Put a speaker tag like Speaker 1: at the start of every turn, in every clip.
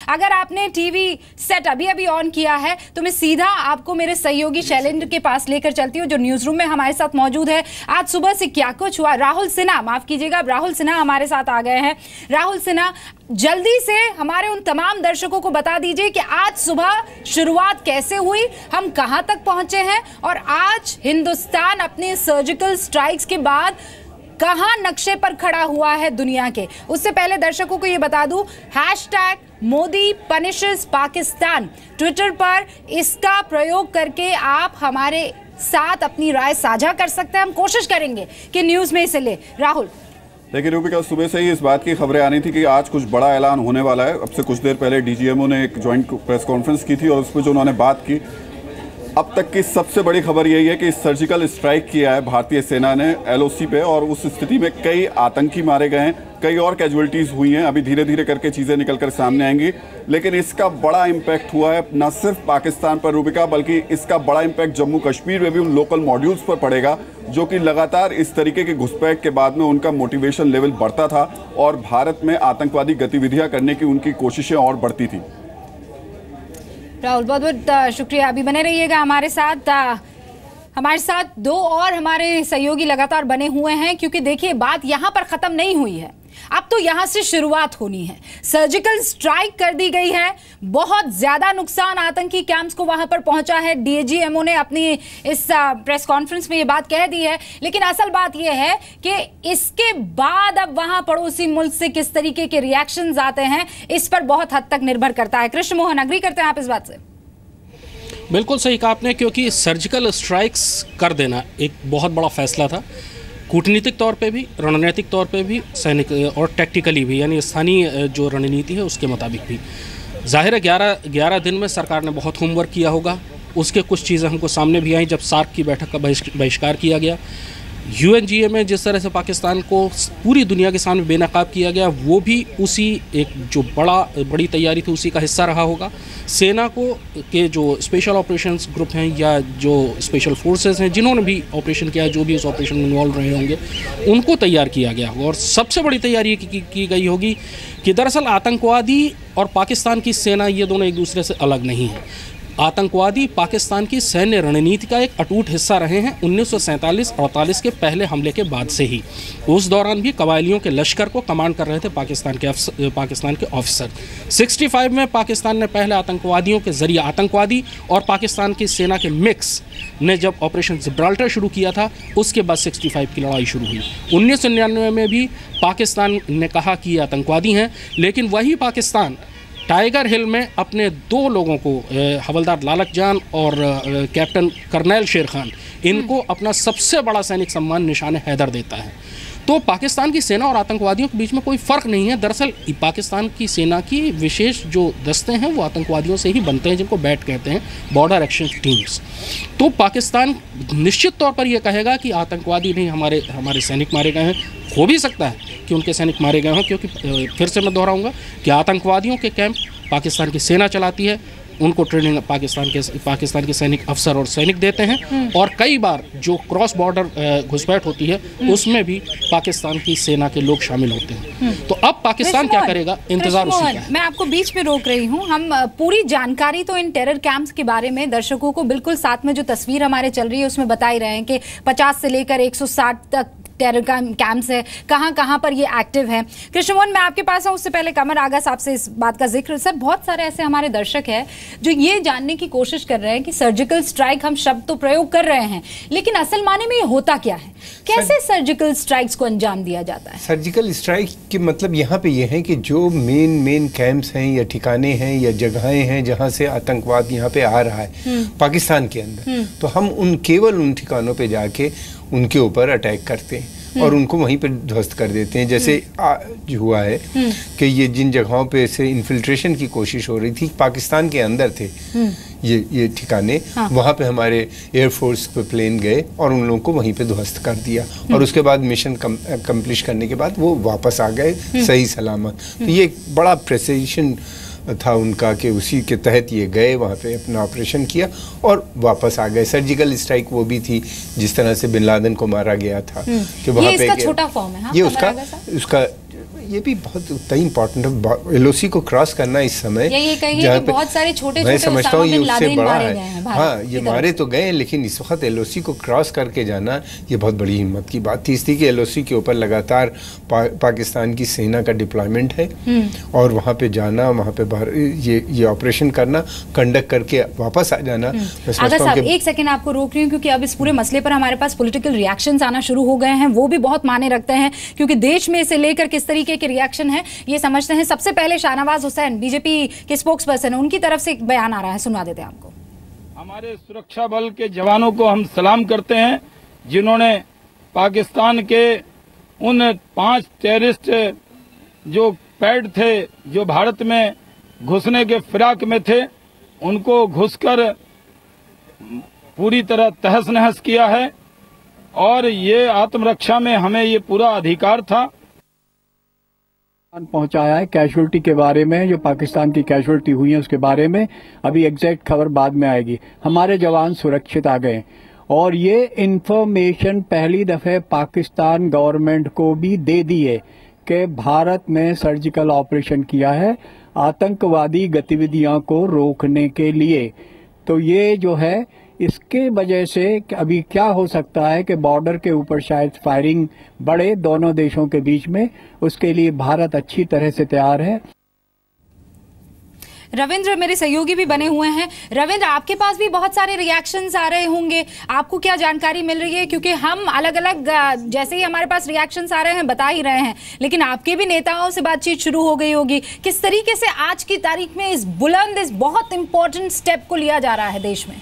Speaker 1: अगर आपने TV set अभी अभी ऑन किया है तो मैं सीधा आपको मेरे सहयोगी शैलेंद्र के पास लेकर चलती हूँ, जो न्यूज रूम में हमारे साथ मौजूद है। आज सुबह से क्या कुछ हुआ, राहुल सिन्हा, माफ कीजिएगा, राहुल सिन्हा हमारे साथ आ गए हैं। राहुल सिन्हा, जल्दी से हमारे उन तमाम दर्शकों को बता दीजिए कि आज सुबह शुरुआत कैसे हुई, हम कहां तक पहुंचे हैं और आज हिंदुस्तान अपने सर्जिकल स्ट्राइक्स के बाद कहां नक्शे पर खड़ा हुआ है दुनिया के। उससे पहले दर्शकों को यह बता दूं, hashtag Modi punishes Pakistan Twitter पर इसका प्रयोग करके आप हमारे साथ अपनी राय साझा कर सकते हैं। हम कोशिश करेंगे कि न्यूज में इसे ले। राहुल,
Speaker 2: देखिए रूबिका, सुबह से ही इस बात की खबरें आनी थी कि आज कुछ बड़ा ऐलान होने वाला है। अब से कुछ देर पहले डीजीएमओ ने एक ज्वाइंट प्रेस कॉन्फ्रेंस की थी और उस पर जो उन्होंने बात की, अब तक की सबसे बड़ी खबर यही है कि सर्जिकल स्ट्राइक किया है भारतीय सेना ने एलओसी पे और उस स्थिति में कई आतंकी मारे गए हैं, कई और कैजुअलिटीज हुई हैं। अभी धीरे धीरे करके चीज़ें निकलकर सामने आएंगी, लेकिन इसका बड़ा इम्पैक्ट हुआ है न सिर्फ पाकिस्तान पर रूबिका, बल्कि इसका बड़ा इम्पैक्ट जम्मू कश्मीर में भी उन लोकल मॉड्यूल्स पर पड़ेगा जो कि लगातार इस तरीके के घुसपैठ के बाद में उनका मोटिवेशन लेवल बढ़ता था और भारत में आतंकवादी गतिविधियां करने की उनकी कोशिशें और बढ़ती थी।
Speaker 1: राहुल, बहुत बहुत शुक्रिया, अभी बने रहिएगा हमारे साथ। हमारे साथ दो और हमारे सहयोगी लगातार बने हुए हैं, क्योंकि देखिए बात यहां पर खत्म नहीं हुई है, अब तो यहां से शुरुआत होनी है। सर्जिकल स्ट्राइक कर दी गई है, बहुत ज्यादा नुकसान आतंकी कैंप्स को वहां पर पहुंचा है। डीजीएमओ ने अपनी इस प्रेस कॉन्फ्रेंस में ये बात कह दी है, लेकिन असल बात यह है कि इसके बाद अब वहां पड़ोसी मुल्क से किस तरीके के रिएक्शंस आते हैं, इस पर बहुत हद तक निर्भर करता है। कृष्ण मोहन, अग्री करते हैं आप इस बात से?
Speaker 3: बिल्कुल सही कहा आपने, क्योंकि सर्जिकल स्ट्राइक्स कर देना एक बहुत बड़ा फैसला था, कूटनीतिक तौर पे भी, रणनीतिक तौर पे भी, सैनिक और टैक्टिकली भी, यानी स्थानीय जो रणनीति है उसके मुताबिक भी। जाहिर है 11 दिन में सरकार ने बहुत होमवर्क किया होगा। उसके कुछ चीज़ें हमको सामने भी आई जब सार्क की बैठक का बहिष्कार किया गया। यूएनजीए में जिस तरह से पाकिस्तान को पूरी दुनिया के सामने बेनकाब किया गया, वो भी उसी एक जो बड़ी तैयारी थी उसी का हिस्सा रहा होगा। सेना को के जो स्पेशल ऑपरेशंस ग्रुप हैं या जो स्पेशल फोर्सेस हैं जिन्होंने भी ऑपरेशन किया, जो भी उस ऑपरेशन में इन्वॉल्व रहे होंगे, उनको तैयार किया गया होगा। और सबसे बड़ी तैयारी की गई होगी कि दरअसल आतंकवादी और पाकिस्तान की सेना ये दोनों एक दूसरे से अलग नहीं हैं। आतंकवादी पाकिस्तान की सैन्य रणनीति का एक अटूट हिस्सा रहे हैं 1947-48 के पहले हमले के बाद से ही। उस दौरान भी कबायलियों के लश्कर को कमांड कर रहे थे पाकिस्तान के ऑफिसर। 65 में पाकिस्तान ने पहले आतंकवादियों के जरिए, आतंकवादी और पाकिस्तान की सेना के मिक्स ने जब ऑपरेशन जिब्राल्टर शुरू किया था, उसके बाद 65 की लड़ाई शुरू हुई। 1999 में भी पाकिस्तान ने कहा कि ये आतंकवादी हैं, लेकिन वही पाकिस्तान टाइगर हिल में अपने 2 लोगों को, हवलदार लालक जान और कैप्टन कर्नल शेर खान, इनको अपना सबसे बड़ा सैनिक सम्मान निशान हैदर देता है। तो पाकिस्तान की सेना और आतंकवादियों के बीच में कोई फ़र्क नहीं है। दरअसल पाकिस्तान की सेना की विशेष जो दस्ते हैं वो आतंकवादियों से ही बनते हैं, जिनको बैट कहते हैं, बॉर्डर एक्शन टीम्स। तो पाकिस्तान निश्चित तौर पर यह कहेगा कि आतंकवादी नहीं, हमारे सैनिक मारे गए हैं। हो भी सकता है कि उनके सैनिक मारे गए हों, क्योंकि फिर से मैं दोहराऊंगा कि आतंकवादियों के कैंप पाकिस्तान की सेना चलाती है, उनको ट्रेनिंग पाकिस्तान के सैनिक अफसर और सैनिक देते हैं। और कई बार जो क्रॉस बॉर्डर घुसपैठ होती है उसमें भी पाकिस्तान की सेना के लोग शामिल होते हैं। तो अब पाकिस्तान क्या करेगा, इंतजार उसी का है।
Speaker 1: मैं आपको बीच में रोक रही हूँ। हम पूरी जानकारी तो इन टेरर कैंप्स के बारे में दर्शकों को बिल्कुल साथ में जो तस्वीर हमारे चल रही है उसमें बता ही रहे हैं कि 50 से लेकर 160 तक टेरर कैंप्स है, कहां पर ये एक्टिव है। कृष्ण मोहन, मैं आपके पास आऊं, उससे पहले कमर आगा साहब से इस बात का जिक्र। सर, बहुत सारे ऐसे हमारे दर्शक हैं जो ये जानने की कोशिश कर रहे हैं कि सर्जिकल स्ट्राइक, हम शब्द तो प्रयोग कर रहे हैं, लेकिन असल माने में ये होता क्या है, कैसे सर्जिकल स्ट्राइक्स को अंजाम दिया जाता है?
Speaker 4: सर्जिकल स्ट्राइक के मतलब यहाँ पे ये है कि जो मेन कैंप्स हैं या ठिकाने हैं या जगहें हैं जहाँ से आतंकवाद यहाँ पे आ रहा है पाकिस्तान के अंदर, तो हम केवल उन ठिकानों पे जाके उनके ऊपर अटैक करते हैं और उनको वहीं पर ध्वस्त कर देते हैं। जैसे जो हुआ है कि ये जिन जगहों पे से इन्फिल्ट्रेशन की कोशिश हो रही थी, पाकिस्तान के अंदर थे ये ठिकाने, वहाँ पे हमारे एयरफोर्स पे प्लेन गए और उन लोगों को वहीं पे ध्वस्त कर दिया और उसके बाद मिशन कम्प्लीट करने के बाद वो वापस आ गए सही सलामत। तो ये एक बड़ा प्रेसिशन था उनका कि उसी के तहत ये गए, वहाँ पे अपना ऑपरेशन किया और वापस आ गए। सर्जिकल स्ट्राइक वो भी थी जिस तरह से बिन लादेन को मारा गया था कि वहाँ पे
Speaker 1: इसका छोटा फॉर्म है। हाँ,
Speaker 4: ये उसका ये भी बहुत उतना ही इम्पोर्टेंट है। एलओसी को क्रॉस करना इस समय,
Speaker 1: ये कहिए कि बहुत सारे छोटे
Speaker 4: मैं समझता हूँ ये उससे बड़ा है। हाँ, ये मारे तो गए, लेकिन इस वक्त एलओसी को क्रॉस करके जाना ये बहुत बड़ी हिम्मत की बात थी। इसलिए कि एलओसी के ऊपर लगातार पाकिस्तान की सेना का डिप्लॉयमेंट है और वहाँ पे जाना, वहाँ पे ये ऑपरेशन करना, कंडक्ट करके वापस आ जाना।
Speaker 1: आगा साहब, एक सेकंड आपको रोक रही हूँ क्योंकि अब इस पूरे मसले पर हमारे पास पॉलिटिकल रिएक्शंस आना शुरू हो गए हैं, वो भी बहुत माने रखते हैं क्योंकि देश में इसे लेकर किस तरीके के रिएक्शन है ये समझते हैं। सबसे पहले शाहनवाज हुसैन बीजेपी के स्पोक्स पर्सन है, उनकी तरफ से एक बयान आ रहा है, सुना देते हैं आपको।
Speaker 5: हमारे सुरक्षा बल के जवानों को हम सलाम करते हैं जिन्होंने पाकिस्तान के उन 5 टेररिस्ट जो पैड थे, जो भारत में घुसने के फिराक में थे, उनको घुसकर पूरी तरह तहस नहस किया है और ये आत्मरक्षा में हमें ये पूरा अधिकार था।
Speaker 6: पहुंचाया है कैजुअल्टी के बारे में, जो पाकिस्तान की कैजुअल्टी हुई है उसके बारे में अभी एग्जैक्ट खबर बाद में आएगी। हमारे जवान सुरक्षित आ गए और ये इंफॉर्मेशन पहली दफे पाकिस्तान गवर्नमेंट को भी दे दी है कि भारत में सर्जिकल ऑपरेशन किया है आतंकवादी गतिविधियों को रोकने के लिए। तो ये जो है इसके वजह से अभी क्या हो सकता है कि बॉर्डर के ऊपर शायद फायरिंग बढ़े दोनों देशों के बीच में, उसके लिए भारत अच्छी तरह से तैयार है।
Speaker 1: रविंद्र मेरे सहयोगी भी बने हुए हैं। रविंद्र, आपके पास भी बहुत सारे रिएक्शंस आ रहे होंगे, आपको क्या जानकारी मिल रही है? क्योंकि हम अलग अलग जैसे ही हमारे पास रिएक्शंस आ रहे हैं बता ही रहे हैं, लेकिन आपके भी नेताओं से बातचीत शुरू हो गई होगी। किस तरीके से आज की तारीख में इस बुलंद, इस बहुत इंपॉर्टेंट स्टेप को लिया जा रहा है देश में?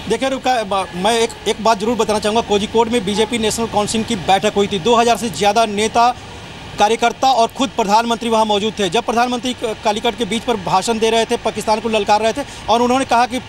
Speaker 7: देखिए रुका, मैं एक बात जरूर बताना चाहूँगा। कोझिकोड में बीजेपी नेशनल काउंसिल की बैठक हुई थी। 2000 से ज़्यादा नेता, कार्यकर्ता और खुद प्रधानमंत्री वहाँ मौजूद थे। जब प्रधानमंत्री कालीकट के बीच पर भाषण दे रहे थे, पाकिस्तान को ललकार रहे थे और उन्होंने कहा कि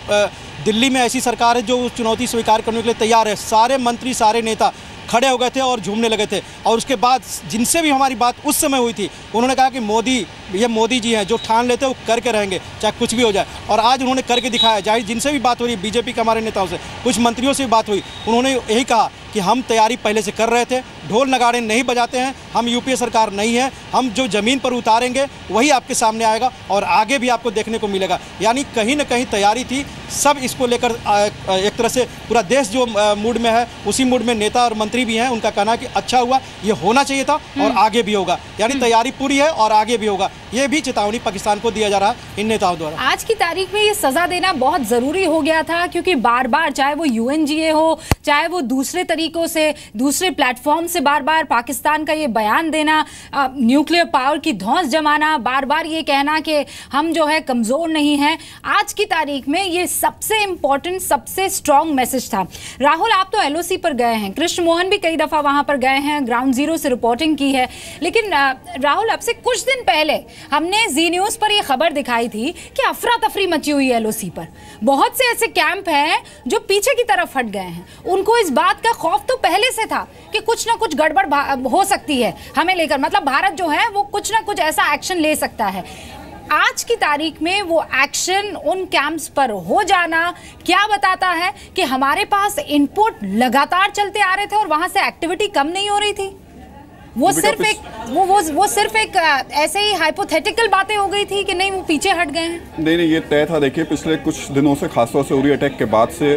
Speaker 7: दिल्ली में ऐसी सरकार है जो चुनौती स्वीकार करने के लिए तैयार है। सारे मंत्री, सारे नेता खड़े हो गए थे और झूमने लगे थे। और उसके बाद जिनसे भी हमारी बात उस समय हुई थी, उन्होंने कहा कि मोदी जी हैं, जो ठान लेते हैं वो करके रहेंगे, चाहे कुछ भी हो जाए। और आज उन्होंने करके दिखाया। जाहिर जिनसे भी बात हो रही है, बीजेपी के हमारे नेताओं से, कुछ मंत्रियों से भी बात हुई, उन्होंने यही कहा कि हम तैयारी पहले से कर रहे थे, ढोल नगाड़े नहीं बजाते हैं, हम यूपीए सरकार नहीं है, हम जो ज़मीन पर उतारेंगे वही आपके सामने आएगा और आगे भी आपको देखने को मिलेगा। यानी कहीं ना कहीं तैयारी थी। सब इसको लेकर एक तरह से पूरा देश जो मूड में है, उसी मूड में नेता और मंत्री भी हैं। उनका कहना है कि अच्छा हुआ, ये होना चाहिए था और आगे भी होगा। यानी तैयारी पूरी है और आगे भी होगा। ये भी चेतावनी पाकिस्तान को दिया जा रहा है इन नेताओं द्वारा।
Speaker 1: आज की तारीख में ये सजा देना बहुत जरूरी हो गया था, क्योंकि बार बार चाहे वो यूएनजीए हो, चाहे वो दूसरे तरीकों से, दूसरे प्लेटफॉर्म से बार बार पाकिस्तान का ये बयान देना, न्यूक्लियर पावर की धौंस जमाना, बार बार ये कहना कि हम जो है कमजोर नहीं है। आज की तारीख में ये सबसे इंपॉर्टेंट, सबसे स्ट्रॉन्ग मैसेज था। राहुल, आप तो एलओसी पर गए हैं, कृष्ण मोहन भी कई दफा वहां पर गए हैं, ग्राउंड जीरो से रिपोर्टिंग की है, लेकिन राहुल, अब से कुछ दिन पहले हमने जी न्यूज पर यह खबर दिखाई थी कि अफरा तफरी मची हुई है एलओसी पर। बहुत से ऐसे कैंप हैं जो पीछे की तरफ हट गए हैं। उनको इस बात का खौफ तो पहले से था कि कुछ ना कुछ गड़बड़ हो सकती है हमें लेकर, मतलब भारत जो है वो कुछ ना कुछ ऐसा एक्शन ले सकता है। आज की तारीख में वो एक्शन उन कैंप्स पर हो जाना क्या बताता है? कि हमारे पास इनपुट लगातार चलते आ रहे थे और वहां से एक्टिविटी कम नहीं हो रही थी। वो सिर्फ एक ऐसे ही हाइपोथेटिकल बातें हो गई थी कि नहीं वो पीछे हट गए हैं।
Speaker 2: नहीं, ये तय था। देखिए, पिछले कुछ दिनों से, खासतौर से उरी अटैक के बाद से,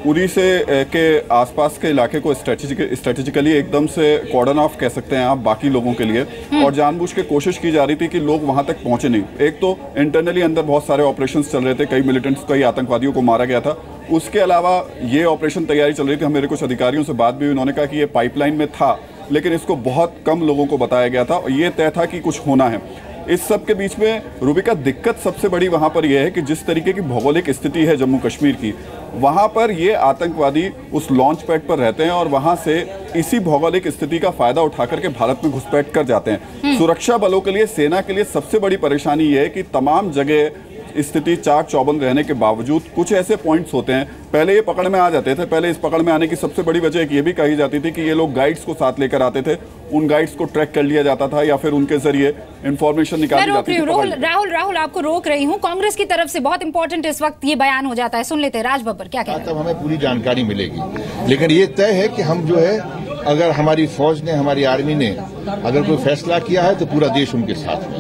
Speaker 2: उरी से के आसपास के इलाके को स्ट्रेटेजिकली एकदम से कॉर्डन ऑफ कह सकते हैं आप बाकी लोगों के लिए, और जानबूझ के कोशिश की जा रही थी कि लोग वहां तक पहुंचे नहीं। एक तो इंटरनली अंदर बहुत सारे ऑपरेशंस चल रहे थे, कई मिलिटेंट्स, कई आतंकवादियों को मारा गया था। उसके अलावा ये ऑपरेशन तैयारी चल रही थी। मेरे कुछ अधिकारियों से बात भी हुई, उन्होंने कहा कि ये पाइपलाइन में था, लेकिन इसको बहुत कम लोगों को बताया गया था और ये तय था कि कुछ होना है। इस सब के बीच में रूबिका, दिक्कत सबसे बड़ी वहाँ पर यह है कि जिस तरीके की भौगोलिक स्थिति है जम्मू कश्मीर की, वहाँ पर ये आतंकवादी उस लॉन्च पैड पर रहते हैं और वहाँ से इसी भौगोलिक स्थिति का फायदा उठा करके भारत में घुसपैठ कर जाते हैं। सुरक्षा बलों के लिए, सेना के लिए सबसे बड़ी परेशानी ये है कि तमाम जगह स्थिति चाक चौबंद रहने के बावजूद कुछ ऐसे पॉइंट्स होते हैं, पहले ये पकड़ में आ जाते थे। पहले इस पकड़ में आने की सबसे बड़ी वजह एक ये भी कही जाती थी कि ये लोग गाइड्स को साथ लेकर आते थे, उन गाइड्स को ट्रैक कर लिया जाता था या फिर उनके जरिए इंफॉर्मेशन निकाली जाती थी।
Speaker 1: राहुल आपको रोक रही हूँ। कांग्रेस की तरफ से बहुत इंपॉर्टेंट इस वक्त ये बयान हो जाता है, सुन लेते हैं। राज बब्बर क्या कहते हैं?
Speaker 8: तब हमें पूरी जानकारी मिलेगी, लेकिन ये तय है कि हम जो है अगर हमारी फौज ने, हमारी आर्मी ने अगर कोई फैसला किया है तो पूरा देश उनके साथ है।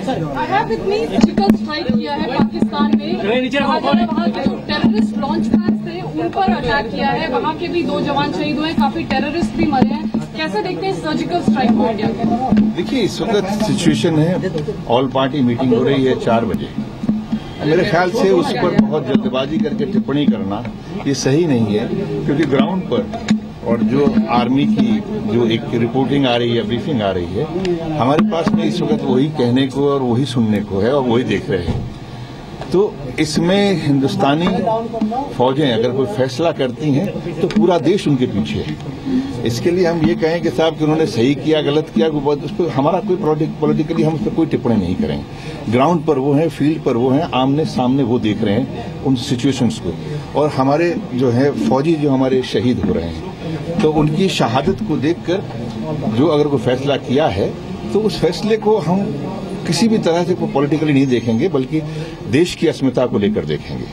Speaker 9: इतनी सर्जिकल स्ट्राइक किया है पाकिस्तान में, वहाँ के जो टेररिस्ट लॉन्च पैड थे उन पर अटैक किया है, वहाँ के भी 2 जवान शहीद हुए, काफी टेररिस्ट भी मरे हैं। कैसे देखते हैं सर्जिकल स्ट्राइक को इंडिया के? देखिए, इस वक्त सिचुएशन है, ऑल पार्टी मीटिंग हो रही है 4 बजे। मेरे ख्याल से उस पर बहुत जल्दबाजी करके टिप्पणी करना ये सही नहीं है, क्योंकि ग्राउंड पर और जो आर्मी की जो एक रिपोर्टिंग आ रही है, ब्रीफिंग आ रही है, हमारे पास में इस वक्त वही कहने को और वही सुनने को है और वही देख रहे हैं। तो इसमें हिंदुस्तानी फौजें अगर कोई फैसला करती हैं तो पूरा देश उनके पीछे है। इसके लिए हम ये कहें कि साहब कि उन्होंने सही किया, गलत किया, उस पर हमारा कोई पॉलिटिकली हम उस पर कोई टिप्पणी नहीं करेंगे। ग्राउंड पर वो हैं, फील्ड पर वो हैं, आमने सामने वो देख रहे हैं उन सिचुएशंस को, और हमारे जो है फौजी जो हमारे शहीद हो रहे हैं, तो उनकी शहादत को देखकर जो अगर कोई फैसला किया है तो उस फैसले को हम किसी भी तरह से पॉलिटिकली नहीं देखेंगे, बल्कि देश की अस्मिता को लेकर देखेंगे।